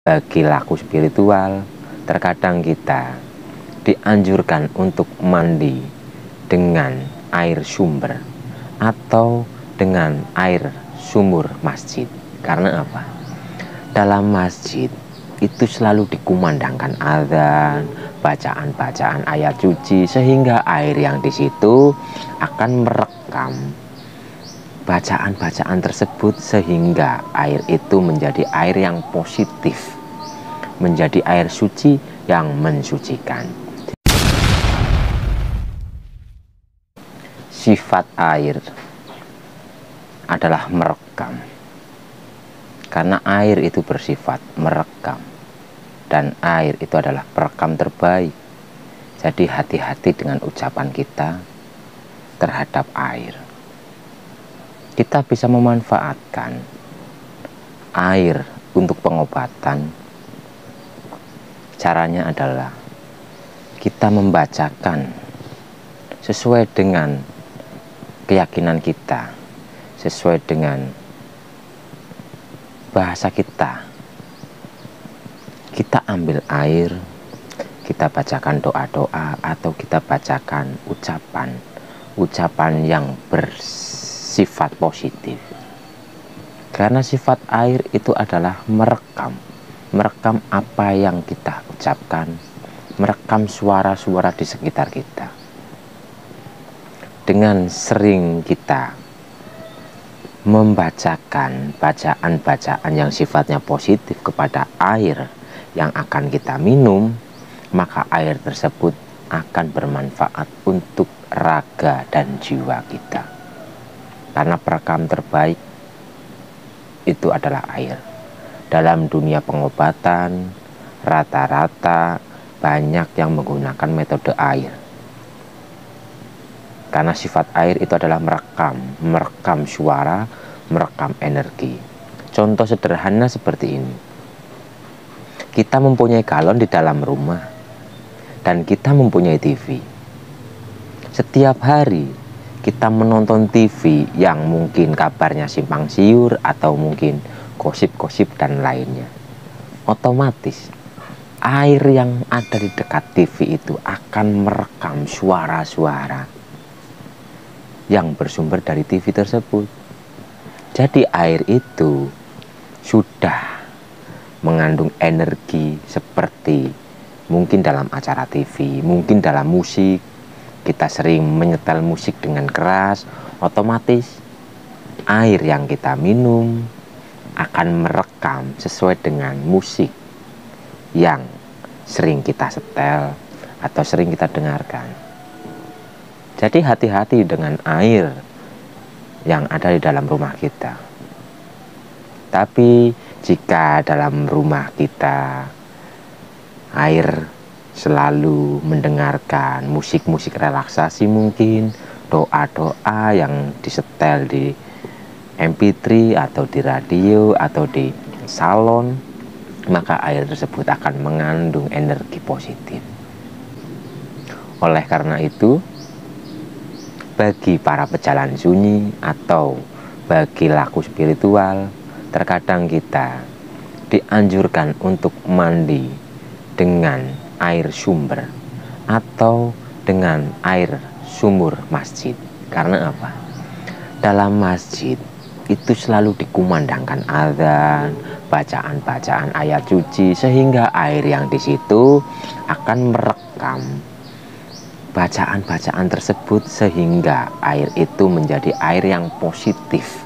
Bagi laku spiritual, terkadang kita dianjurkan untuk mandi dengan air sumber atau dengan air sumur masjid. Karena apa? Dalam masjid itu selalu dikumandangkan azan, bacaan-bacaan ayat suci, sehingga air yang di situ akan merekam bacaan-bacaan tersebut, sehingga air itu menjadi air yang positif, menjadi air suci yang mensucikan. Sifat air adalah merekam, karena air itu bersifat merekam, dan air itu adalah perekam terbaik. Jadi hati-hati dengan ucapan kita terhadap air. Kita bisa memanfaatkan air untuk pengobatan. Caranya adalah kita membacakan sesuai dengan keyakinan kita, sesuai dengan bahasa kita. Kita ambil air, kita bacakan doa-doa, atau kita bacakan ucapan yang bersifat positif. Karena sifat air itu adalah merekam apa yang kita ucapkan, merekam suara-suara di sekitar kita. Dengan sering kita membacakan bacaan-bacaan yang sifatnya positif kepada air yang akan kita minum, maka air tersebut akan bermanfaat untuk raga dan jiwa kita. Karena perekam terbaik itu adalah air. Dalam dunia pengobatan, rata-rata banyak yang menggunakan metode air. Karena sifat air itu adalah merekam suara, merekam energi. Contoh sederhana seperti ini. Kita mempunyai galon di dalam rumah, dan kita mempunyai TV. Setiap hari kita menonton TV yang mungkin kabarnya simpang siur atau mungkin gosip-gosip dan lainnya. Otomatis air yang ada di dekat TV itu akan merekam suara-suara yang bersumber dari TV tersebut. Jadi air itu sudah mengandung energi seperti mungkin dalam acara TV, mungkin dalam musik. Kita sering menyetel musik dengan keras, otomatis air yang kita minum akan merekam sesuai dengan musik yang sering kita setel atau sering kita dengarkan. Jadi hati-hati dengan air yang ada di dalam rumah kita. Tapi jika dalam rumah kita air selalu mendengarkan musik-musik relaksasi, mungkin doa-doa yang disetel di MP3 atau di radio atau di salon, maka air tersebut akan mengandung energi positif. Oleh karena itu, bagi para pejalan sunyi atau bagi laku spiritual, terkadang kita dianjurkan untuk mandi dengan air sumber atau dengan air sumur masjid. Karena apa? Dalam masjid itu selalu dikumandangkan azan, bacaan-bacaan ayat suci, sehingga air yang di situ akan merekam bacaan-bacaan tersebut, sehingga air itu menjadi air yang positif,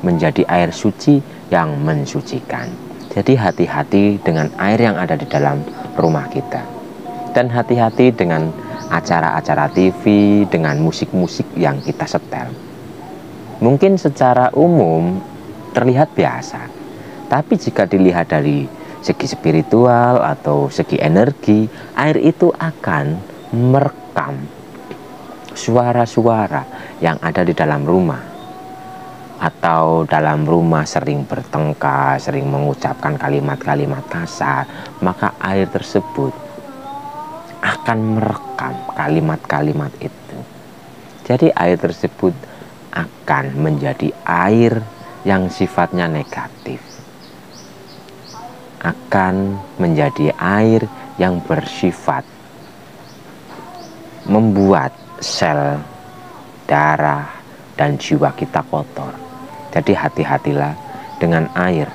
menjadi air suci yang mensucikan. Jadi hati-hati dengan air yang ada di dalam rumah kita, dan hati-hati dengan acara-acara TV, dengan musik-musik yang kita setel. Mungkin secara umum terlihat biasa, tapi jika dilihat dari segi spiritual atau segi energi, air itu akan merekam suara-suara yang ada di dalam rumah. Atau dalam rumah sering bertengkar, sering mengucapkan kalimat-kalimat kasar, maka air tersebut akan merekam kalimat-kalimat itu. Jadi air tersebut akan menjadi air yang sifatnya negatif. akan menjadi air yang bersifat membuat sel, darah, dan jiwa kita kotor. Jadi hati-hatilah dengan air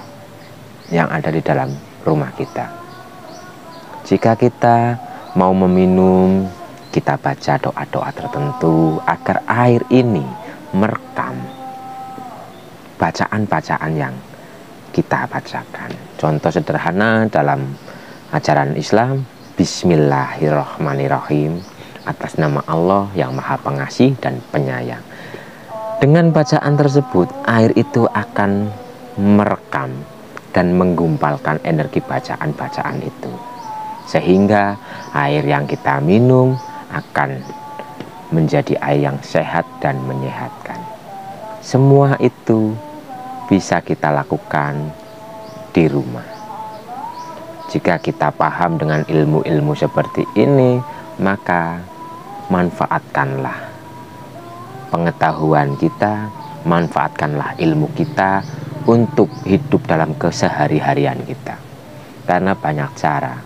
yang ada di dalam rumah kita. Jika kita mau meminum, kita baca doa-doa tertentu agar air ini merekam bacaan-bacaan yang kita bacakan. Contoh sederhana dalam ajaran Islam, Bismillahirrahmanirrahim, atas nama Allah yang Maha Pengasih dan Penyayang. Dengan bacaan tersebut, air itu akan merekam dan menggumpalkan energi bacaan-bacaan itu, sehingga air yang kita minum akan menjadi air yang sehat dan menyehatkan. Semua itu bisa kita lakukan di rumah. Jika kita paham dengan ilmu-ilmu seperti ini, maka manfaatkanlah pengetahuan kita, manfaatkanlah ilmu kita untuk hidup dalam kesehari-harian kita. Karena banyak cara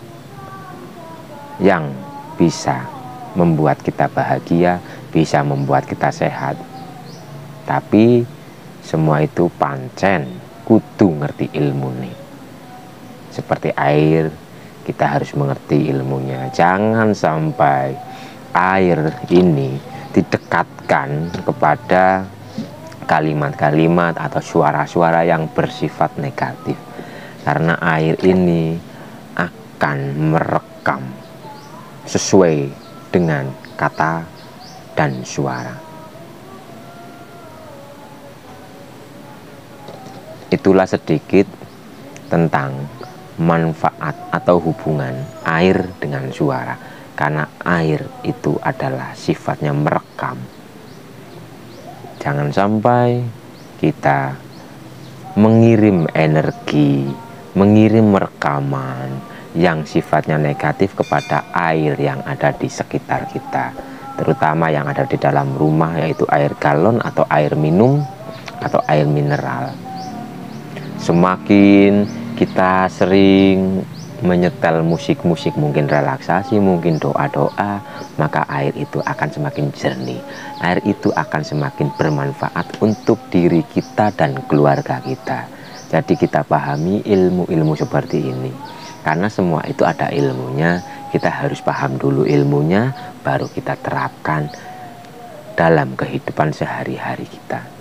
yang bisa membuat kita bahagia, bisa membuat kita sehat. Tapi semua itu pancen kudu ngerti ilmu nih. Seperti air, kita harus mengerti ilmunya. Jangan sampai air ini didekatkan kepada kalimat-kalimat atau suara-suara yang bersifat negatif. Karena air ini akan merekam sesuai dengan kata dan suara. Itulah sedikit tentang manfaat atau hubungan air dengan suara. Karena air itu adalah sifatnya merekam. Jangan sampai kita mengirim energi, mengirim rekaman yang sifatnya negatif kepada air yang ada di sekitar kita, terutama yang ada di dalam rumah, yaitu air galon atau air minum atau air mineral. Semakin kita sering menyetel musik-musik mungkin relaksasi, mungkin doa-doa, maka air itu akan semakin jernih. Air itu akan semakin bermanfaat untuk diri kita dan keluarga kita. Jadi kita pahami ilmu-ilmu seperti ini. Karena semua itu ada ilmunya, kita harus paham dulu ilmunya, baru kita terapkan dalam kehidupan sehari-hari kita.